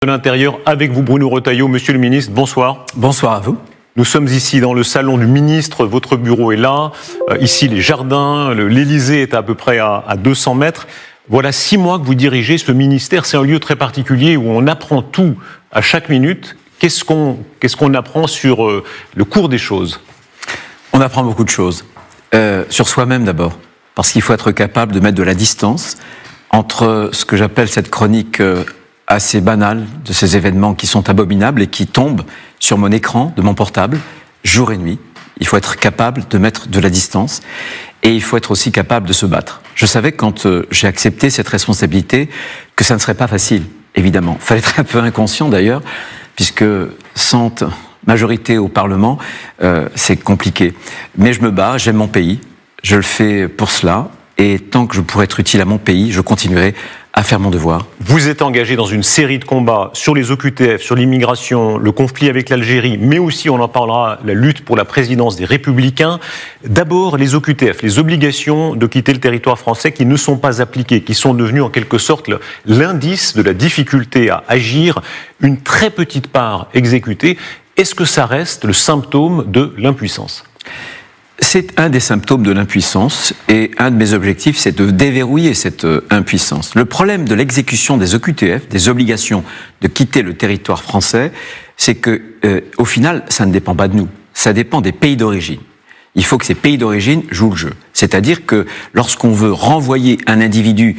De l'Intérieur avec vous, Bruno Retailleau. Monsieur le ministre, bonsoir. Bonsoir à vous. Nous sommes ici dans le salon du ministre, votre bureau est là. Ici, les jardins, l'Élysée est à peu près à 200 mètres. Voilà 6 mois que vous dirigez ce ministère. C'est un lieu très particulier où on apprend tout à chaque minute. Qu'est-ce qu'on apprend sur le cours des choses? On apprend beaucoup de choses. Sur soi-même d'abord, parce qu'il faut être capable de mettre de la distance entre ce que j'appelle cette chronique assez banale de ces événements qui sont abominables et qui tombent sur mon écran de mon portable, jour et nuit. Il faut être capable de mettre de la distance et il faut être aussi capable de se battre. Je savais quand j'ai accepté cette responsabilité que ça ne serait pas facile, évidemment. Il fallait être un peu inconscient d'ailleurs, puisque sans majorité au Parlement, c'est compliqué. Mais je me bats, j'aime mon pays, je le fais pour cela, et tant que je pourrai être utile à mon pays, je continuerai à faire mon devoir. Vous êtes engagé dans une série de combats sur les OQTF, sur l'immigration, le conflit avec l'Algérie, mais aussi, on en parlera, la lutte pour la présidence des Républicains. D'abord, les OQTF, les obligations de quitter le territoire français qui ne sont pas appliquées, qui sont devenues en quelque sorte l'indice de la difficulté à agir, une très petite part exécutée. Est-ce que ça reste le symptôme de l'impuissance ? C'est un des symptômes de l'impuissance et un de mes objectifs, c'est de déverrouiller cette impuissance. Le problème de l'exécution des OQTF, des obligations de quitter le territoire français, c'est que, au final, ça ne dépend pas de nous. Ça dépend des pays d'origine. Il faut que ces pays d'origine jouent le jeu. C'est-à-dire que lorsqu'on veut renvoyer un individu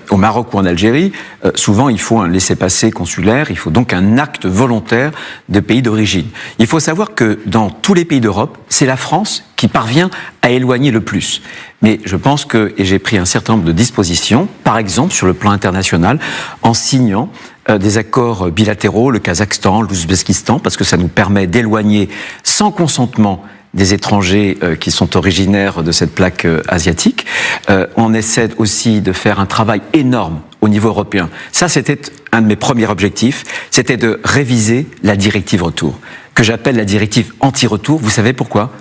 au Maroc ou en Algérie, souvent il faut un laissez-passer consulaire, il faut donc un acte volontaire de pays d'origine. Il faut savoir que dans tous les pays d'Europe, c'est la France qui parvient à éloigner le plus. Mais je pense que, et j'ai pris un certain nombre de dispositions, par exemple sur le plan international, en signant des accords bilatéraux, le Kazakhstan, l'Ouzbékistan, parce que ça nous permet d'éloigner sans consentement des étrangers qui sont originaires de cette plaque asiatique. On essaie aussi de faire un travail énorme au niveau européen. Ça, c'était un de mes premiers objectifs, c'était de réviser la directive retour, que j'appelle la directive anti-retour. Vous savez pourquoi ?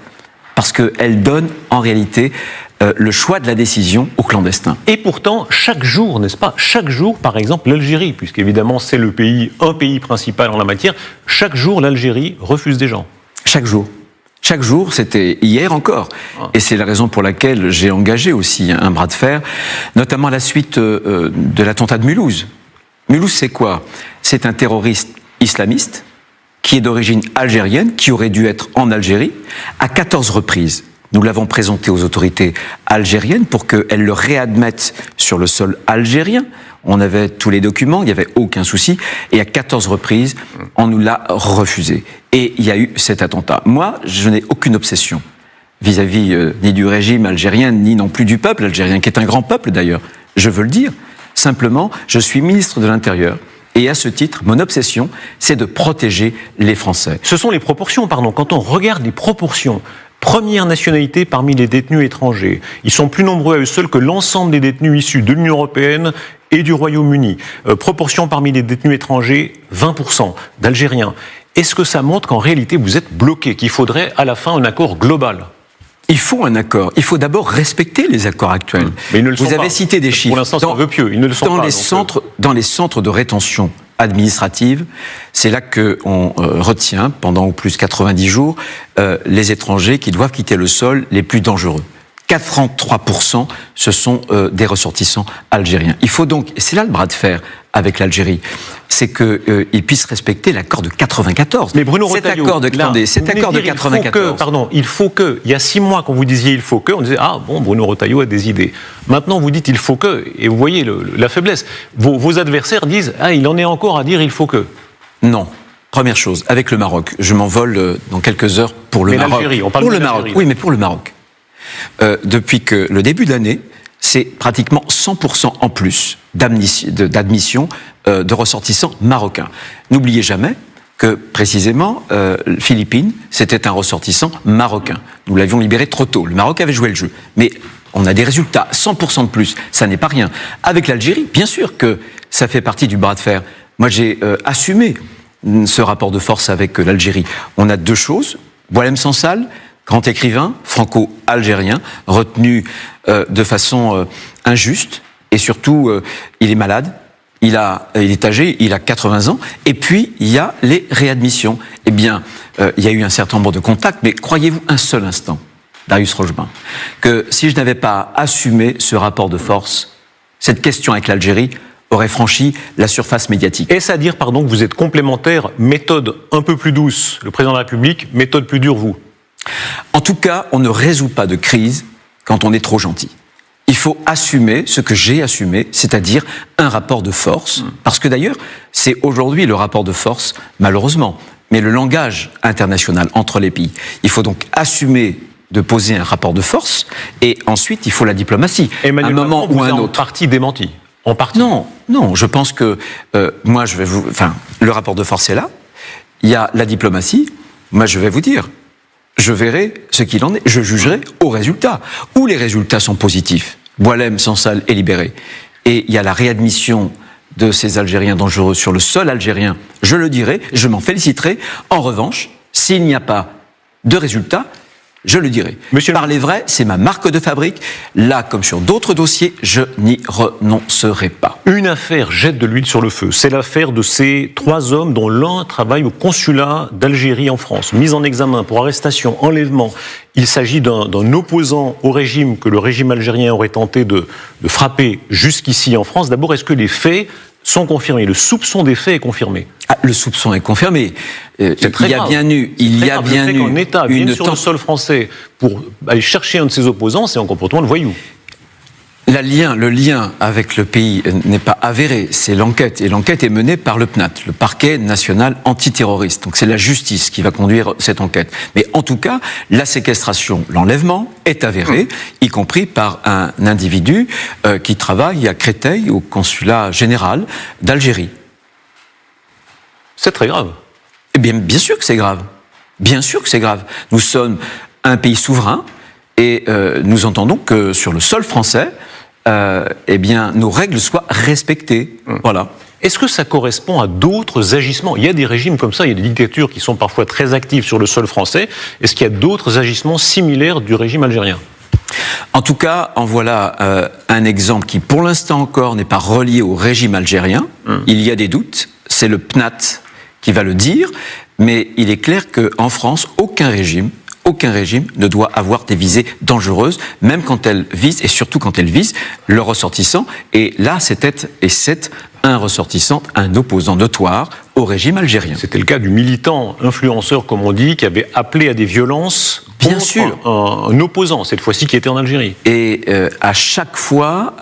Parce qu'elle donne en réalité le choix de la décision aux clandestins. Et pourtant, chaque jour, n'est-ce pas ? Chaque jour, par exemple, l'Algérie, puisqu'évidemment c'est un pays principal en la matière, chaque jour, l'Algérie refuse des gens. Chaque jour. Chaque jour, c'était hier encore. Et c'est la raison pour laquelle j'ai engagé aussi un bras de fer, notamment à la suite de l'attentat de Mulhouse. Mulhouse, c'est quoi ? C'est un terroriste islamiste qui est d'origine algérienne, qui aurait dû être en Algérie, à 14 reprises. Nous l'avons présenté aux autorités algériennes pour qu'elles le réadmettent sur le sol algérien. On avait tous les documents, il n'y avait aucun souci. Et à 14 reprises, on nous l'a refusé. Et il y a eu cet attentat. Moi, je n'ai aucune obsession vis-à-vis ni du régime algérien, ni non plus du peuple algérien, qui est un grand peuple d'ailleurs, je veux le dire. Simplement, je suis ministre de l'Intérieur. Et à ce titre, mon obsession, c'est de protéger les Français. Ce sont les proportions, pardon. Quand on regarde les proportions, première nationalité parmi les détenus étrangers, ils sont plus nombreux à eux seuls que l'ensemble des détenus issus de l'Union européenne et du Royaume-Uni. Proportion parmi les détenus étrangers, 20% d'Algériens. Est-ce que ça montre qu'en réalité vous êtes bloqué, qu'il faudrait à la fin un accord global ? Il faut un accord. Il faut d'abord respecter les accords actuels. Mais ils ne le sont vous avez pas. cité des chiffres. Pour l'instant, c'est un vœu pieux. Ils ne le sont pas. Dans les centres de rétention administrative, c'est là qu'on retient, pendant au plus 90 jours, les étrangers qui doivent quitter le sol les plus dangereux. 43%, ce sont des ressortissants algériens. Il faut donc, et c'est là le bras de fer avec l'Algérie, c'est qu'ils puissent respecter l'accord de 94. Mais Bruno Retailleau, cet accord de 94. Il faut que, il y a 6 mois quand vous disiez il faut que, on disait ah bon, Bruno Retailleau a des idées. Maintenant vous dites il faut que, et vous voyez la faiblesse. Vos adversaires disent ah il en est encore à dire il faut que. Non. Première chose, avec le Maroc, je m'envole dans quelques heures pour le Maroc. L'Algérie, on parle pour de le Maroc. Oui, mais pour le Maroc. Depuis que le début de l'année, c'est pratiquement 100% en plus d'admission de ressortissants marocains. N'oubliez jamais que, précisément, Philippines, c'était un ressortissant marocain. Nous l'avions libéré trop tôt. Le Maroc avait joué le jeu. Mais on a des résultats, 100% de plus, ça n'est pas rien. Avec l'Algérie, bien sûr que ça fait partie du bras de fer. Moi, j'ai assumé ce rapport de force avec l'Algérie. On a 2 choses. Boualem Sansal, grand écrivain franco-algérien, retenu de façon injuste, et surtout, il est malade, il est âgé, il a 80 ans, et puis il y a les réadmissions. Eh bien, il y a eu un certain nombre de contacts, mais croyez-vous un seul instant, Darius Rochebin, que si je n'avais pas assumé ce rapport de force, cette question avec l'Algérie aurait franchi la surface médiatique. Est-ce à dire, pardon, que vous êtes complémentaires, méthode un peu plus douce, le président de la République, méthode plus dure, vous? En tout cas, on ne résout pas de crise quand on est trop gentil. Il faut assumer ce que j'ai assumé, c'est-à-dire un rapport de force. Parce que d'ailleurs, c'est aujourd'hui le rapport de force, malheureusement, mais le langage international entre les pays. Il faut donc assumer de poser un rapport de force, et ensuite il faut la diplomatie. Emmanuel un moment Macron ou un vous a autre. en partie démenti. En partie. Non, je pense que moi je vais le rapport de force est là. Il y a la diplomatie. Moi je vais vous dire, je verrai ce qu'il en est. Je jugerai au résultat. Où les résultats sont positifs, Boualem, Sansal est libéré. Et il y a la réadmission de ces Algériens dangereux sur le sol algérien. Je le dirai, je m'en féliciterai. En revanche, s'il n'y a pas de résultat, je le dirai. Parler vrai, c'est ma marque de fabrique. Là, comme sur d'autres dossiers, je n'y renoncerai pas. Une affaire jette de l'huile sur le feu. C'est l'affaire de ces 3 hommes dont l'un travaille au consulat d'Algérie en France. Mis en examen pour arrestation, enlèvement. Il s'agit d'un opposant au régime que le régime algérien aurait tenté de frapper jusqu'ici en France. D'abord, est-ce que les faits sont confirmés? Le soupçon des faits est confirmé? Le soupçon est confirmé. Il y a bien eu un État vienne sur le sol français pour aller chercher un de ses opposants, c'est un comportement de voyou. Le lien avec le pays n'est pas avéré, c'est l'enquête. Et l'enquête est menée par le PNAT, le Parquet national antiterroriste. Donc c'est la justice qui va conduire cette enquête. Mais en tout cas, la séquestration, l'enlèvement est avéré, y compris par un individu qui travaille à Créteil, au consulat général d'Algérie. C'est très grave. Eh bien sûr que c'est grave. Bien sûr que c'est grave. Nous sommes un pays souverain et nous entendons que sur le sol français, eh bien, nos règles soient respectées. Voilà. Est-ce que ça correspond à d'autres agissements? Il y a des régimes comme ça, il y a des dictatures qui sont parfois très actives sur le sol français. Est-ce qu'il y a d'autres agissements similaires du régime algérien? En tout cas, en voilà un exemple qui, pour l'instant encore, n'est pas relié au régime algérien. Il y a des doutes. C'est le PNAT qui va le dire. Mais il est clair qu'en France, aucun régime ne doit avoir des visées dangereuses, même quand elles visent, et surtout quand elles visent, le ressortissant. Et là, c'est un ressortissant, un opposant notoire au régime algérien. C'était le cas du militant influenceur, comme on dit, qui avait appelé à des violences Bien sûr. Un opposant, cette fois-ci, qui était en Algérie. Et à chaque fois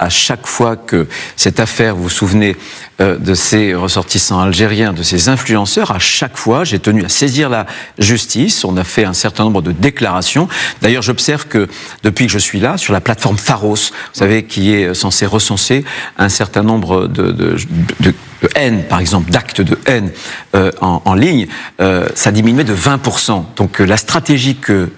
que cette affaire, vous vous souvenez de ces ressortissants algériens, de ces influenceurs, à chaque fois, j'ai tenu à saisir la justice. On a fait un certain nombre de déclarations. D'ailleurs, j'observe que depuis que je suis là, sur la plateforme Pharos, vous savez, qui est censée recenser un certain nombre de haine, par exemple, d'actes de haine en ligne, ça diminuait de 20%. Donc la stratégie que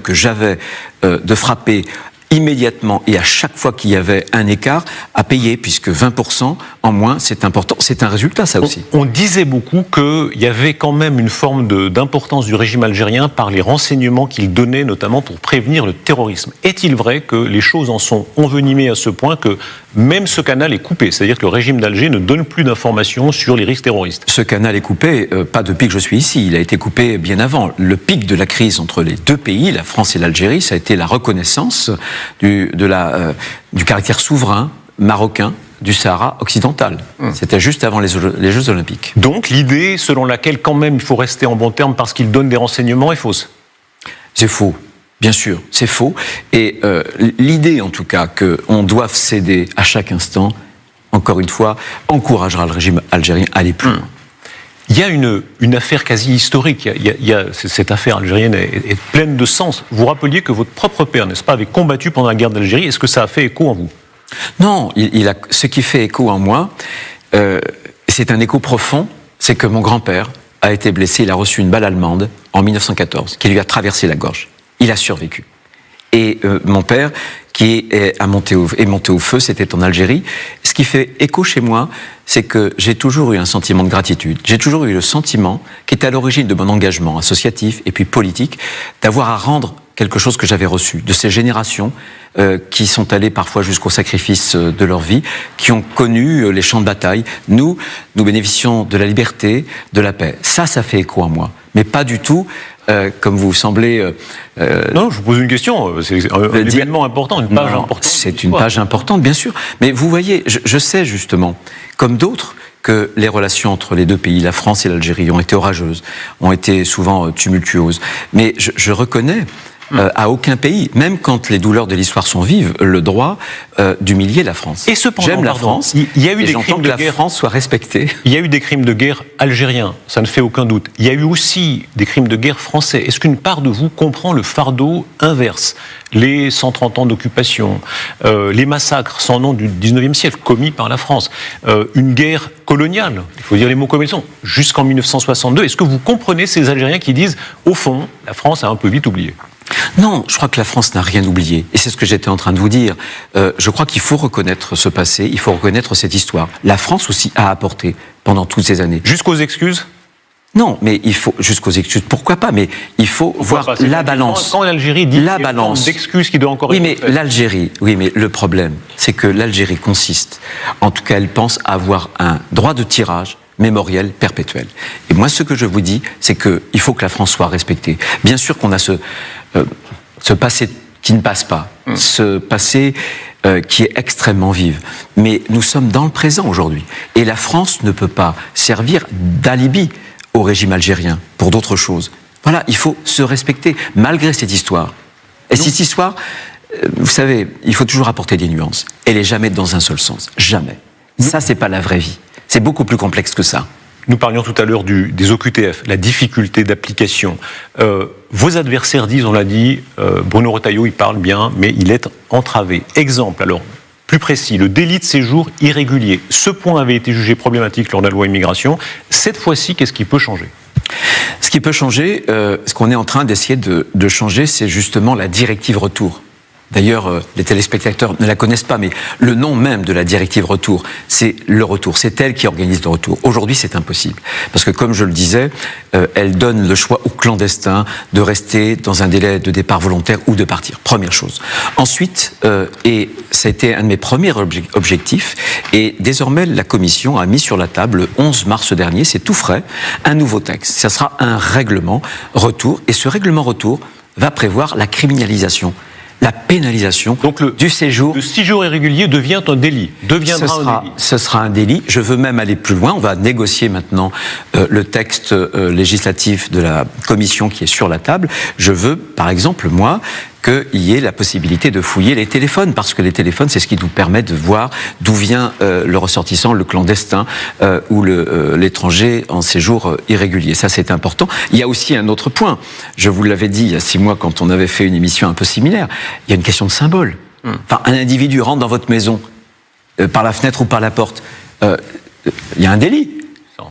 j'avais de frapper immédiatement et à chaque fois qu'il y avait un écart à payer, puisque 20% en moins, c'est important. C'est un résultat, ça aussi. On disait beaucoup qu'il y avait quand même une forme d'importance du régime algérien par les renseignements qu'il donnait, notamment pour prévenir le terrorisme. Est-il vrai que les choses en sont envenimées à ce point que même ce canal est coupé? C'est-à-dire que le régime d'Alger ne donne plus d'informations sur les risques terroristes. Ce canal est coupé, pas depuis que je suis ici, il a été coupé bien avant. Le pic de la crise entre les deux pays, la France et l'Algérie, ça a été la reconnaissance du caractère souverain marocain du Sahara occidental. C'était juste avant les Jeux Olympiques. Donc l'idée selon laquelle quand même il faut rester en bon terme parce qu'il donne des renseignements est fausse? C'est faux. Bien sûr, c'est faux. Et l'idée, en tout cas, qu'on doive céder à chaque instant, encore une fois, encouragera le régime algérien à aller plus loin. Il y a une affaire quasi historique. Cette affaire algérienne est pleine de sens. Vous rappeliez que votre propre père, n'est-ce pas, avait combattu pendant la guerre d'Algérie. Est-ce que ça a fait écho en vous? Non, ce qui fait écho en moi, c'est un écho profond, c'est que mon grand-père a été blessé, il a reçu une balle allemande en 1914, qui lui a traversé la gorge. Il a survécu. Et mon père, qui est monté au feu, c'était en Algérie. Ce qui fait écho chez moi, c'est que j'ai toujours eu un sentiment de gratitude. J'ai toujours eu le sentiment, qui est à l'origine de mon engagement associatif et puis politique, d'avoir à rendre quelque chose que j'avais reçu de ces générations qui sont allées parfois jusqu'au sacrifice de leur vie, qui ont connu les champs de bataille. Nous bénéficions de la liberté, de la paix. Ça fait écho en moi. Mais pas du tout, comme vous semblez... Non, je vous pose une question. C'est un événement important, une page importante. C'est une page importante, bien sûr. Mais vous voyez, je sais justement, comme d'autres, que les relations entre les deux pays, la France et l'Algérie, ont été orageuses, ont été souvent tumultueuses. Mais je reconnais à aucun pays, même quand les douleurs de l'histoire sont vives, le droit d'humilier la France. Et cependant, j'aime la France, il y a eu des crimes de guerre. La France soit respectée. Il y a eu des crimes de guerre algériens, ça ne fait aucun doute. Il y a eu aussi des crimes de guerre français. Est-ce qu'une part de vous comprend le fardeau inverse? Les 130 ans d'occupation, les massacres sans nom du 19e siècle commis par la France, une guerre coloniale, il faut dire les mots comme ils sont, jusqu'en 1962. Est-ce que vous comprenez ces Algériens qui disent, au fond, la France a un peu vite oublié? Non, je crois que la France n'a rien oublié. Et c'est ce que j'étais en train de vous dire. Je crois qu'il faut reconnaître ce passé, il faut reconnaître cette histoire. La France aussi a apporté pendant toutes ces années. Jusqu'aux excuses? Non, mais il faut, jusqu'aux excuses, pourquoi pas, mais il faut voir la balance. Quand l'Algérie dit la balance d'excuses qui doit encore être faite. L'Algérie, oui, mais le problème, c'est que l'Algérie consiste, en tout cas, elle pense avoir un droit de tirage mémoriel perpétuel. Et moi, ce que je vous dis, c'est qu'il faut que la France soit respectée. Bien sûr qu'on a ce passé qui ne passe pas, ce passé qui est extrêmement vif. Mais nous sommes dans le présent aujourd'hui. Et la France ne peut pas servir d'alibi au régime algérien pour d'autres choses. Voilà, il faut se respecter, malgré cette histoire. Et cette histoire, vous savez, il faut toujours apporter des nuances. Elle n'est jamais dans un seul sens. Jamais. Ça, c'est pas la vraie vie. C'est beaucoup plus complexe que ça. Nous parlions tout à l'heure des OQTF, la difficulté d'application. Vos adversaires disent, on l'a dit, Bruno Retailleau, il parle bien, mais il est entravé. Exemple, alors, plus précis, le délit de séjour irrégulier. Ce point avait été jugé problématique lors de la loi immigration. Cette fois-ci, qu'est-ce qui peut changer? Ce qui peut changer, ce qu'on est en train d'essayer de changer, c'est justement la directive retour. D'ailleurs, les téléspectateurs ne la connaissent pas, mais le nom même de la directive retour, c'est le retour. C'est elle qui organise le retour. Aujourd'hui, c'est impossible. Parce que, comme je le disais, elle donne le choix aux clandestins de rester dans un délai de départ volontaire ou de partir. Première chose. Ensuite, et ça a été un de mes premiers objectifs, et désormais, la Commission a mis sur la table, le 11 mars dernier, c'est tout frais, un nouveau texte. Ça sera un règlement retour, et ce règlement retour va prévoir la criminalisation, la pénalisation du séjour. Le séjour irrégulier devient un délit. Ce sera un délit. Je veux même aller plus loin. On va négocier maintenant le texte législatif de la Commission qui est sur la table. Je veux, par exemple, moi, qu'il y ait la possibilité de fouiller les téléphones, parce que les téléphones, c'est ce qui nous permet de voir d'où vient le ressortissant, le clandestin ou l'étranger en séjour irrégulier. Ça, c'est important. Il y a aussi un autre point. Je vous l'avais dit il y a 6 mois quand on avait fait une émission un peu similaire. Il y a une question de symbole. Enfin, un individu rentre dans votre maison par la fenêtre ou par la porte. Il y a un délit.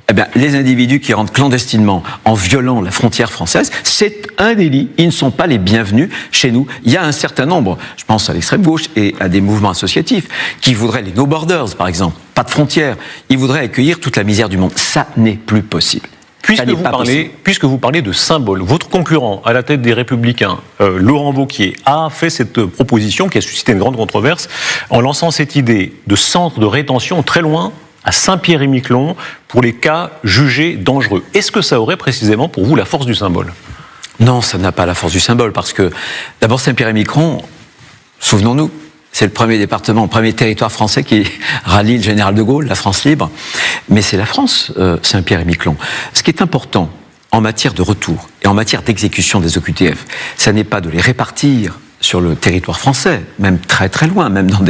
Eh bien, les individus qui rentrent clandestinement en violant la frontière française, c'est un délit. Ils ne sont pas les bienvenus chez nous. Il y a un certain nombre, je pense à l'extrême gauche et à des mouvements associatifs, qui voudraient les no borders, par exemple, pas de frontières. Ils voudraient accueillir toute la misère du monde. Ça n'est plus possible. Puisque vous parlez de symbole, votre concurrent à la tête des Républicains, Laurent Wauquiez, a fait cette proposition qui a suscité une grande controverse en lançant cette idée de centre de rétention très loin, à Saint-Pierre-et-Miquelon, pour les cas jugés dangereux. Est-ce que ça aurait précisément pour vous la force du symbole? Non, ça n'a pas la force du symbole, parce que d'abord Saint-Pierre-et-Miquelon, souvenons-nous, c'est le premier département, le premier territoire français qui rallie le général de Gaulle, la France libre, mais c'est la France, Saint-Pierre-et-Miquelon. Ce qui est important en matière de retour et en matière d'exécution des OQTF, ça n'est pas de les répartir sur le territoire français, même très très loin, même dans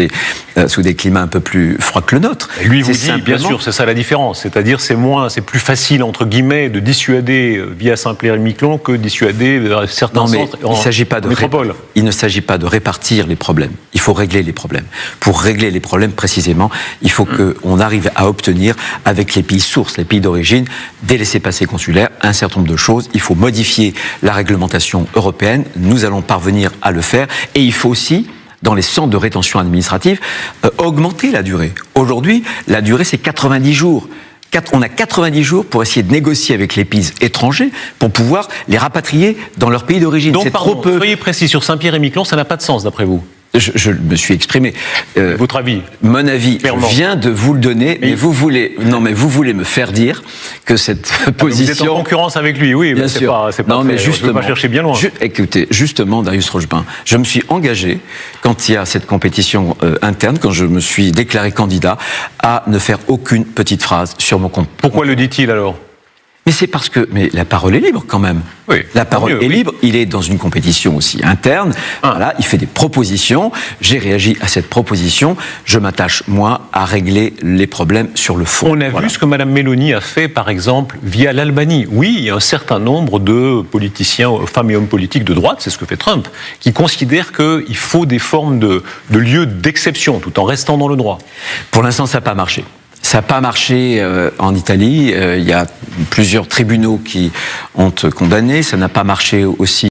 sous des climats un peu plus froids que le nôtre. Et lui vous dit, bien sûr, c'est ça la différence, c'est-à-dire c'est plus facile, entre guillemets, de dissuader via Saint-Pierre-et-Miquelon que dissuader certains centres en métropole. Il ne s'agit pas de répartir les problèmes, il faut régler les problèmes. Pour régler les problèmes, précisément, il faut qu'on arrive à obtenir, avec les pays sources, les pays d'origine, des laissez-passer consulaires, un certain nombre de choses. Il faut modifier la réglementation européenne, nous allons parvenir à le faire, et il faut aussi, dans les centres de rétention administrative, augmenter la durée. Aujourd'hui, la durée, c'est 90 jours. On a 90 jours pour essayer de négocier avec les pays étrangers pour pouvoir les rapatrier dans leur pays d'origine. Donc, c'est trop peu. Soyez précis, sur Saint-Pierre-et-Miquelon, ça n'a pas de sens, d'après vous? Je me suis exprimé. Votre avis? Mon avis, clairement. Je viens de vous le donner, mais vous voulez me faire dire que cette position. Vous êtes en concurrence avec lui, oui. Bien sûr. C'est pas non, mais justement, je ne veux pas chercher bien loin. Écoutez, justement, Darius Rochebin, je me suis engagé quand il y a cette compétition interne, quand je me suis déclaré candidat, à ne faire aucune petite phrase sur mon compte. Pourquoi le dit-il alors? Mais c'est parce que la parole est libre quand même. Oui, la parole est libre. Il est dans une compétition aussi interne. Voilà, il fait des propositions. J'ai réagi à cette proposition. Je m'attache, moi, à régler les problèmes sur le fond. On a vu ce que Mme Meloni a fait, par exemple, via l'Albanie. Oui, il y a un certain nombre de politiciens, femmes et hommes politiques de droite, c'est ce que fait Trump, qui considèrent qu'il faut des formes de lieux d'exception, tout en restant dans le droit. Pour l'instant, ça n'a pas marché. Ça n'a pas marché en Italie. Il y a plusieurs tribunaux qui ont condamné. Ça n'a pas marché aussi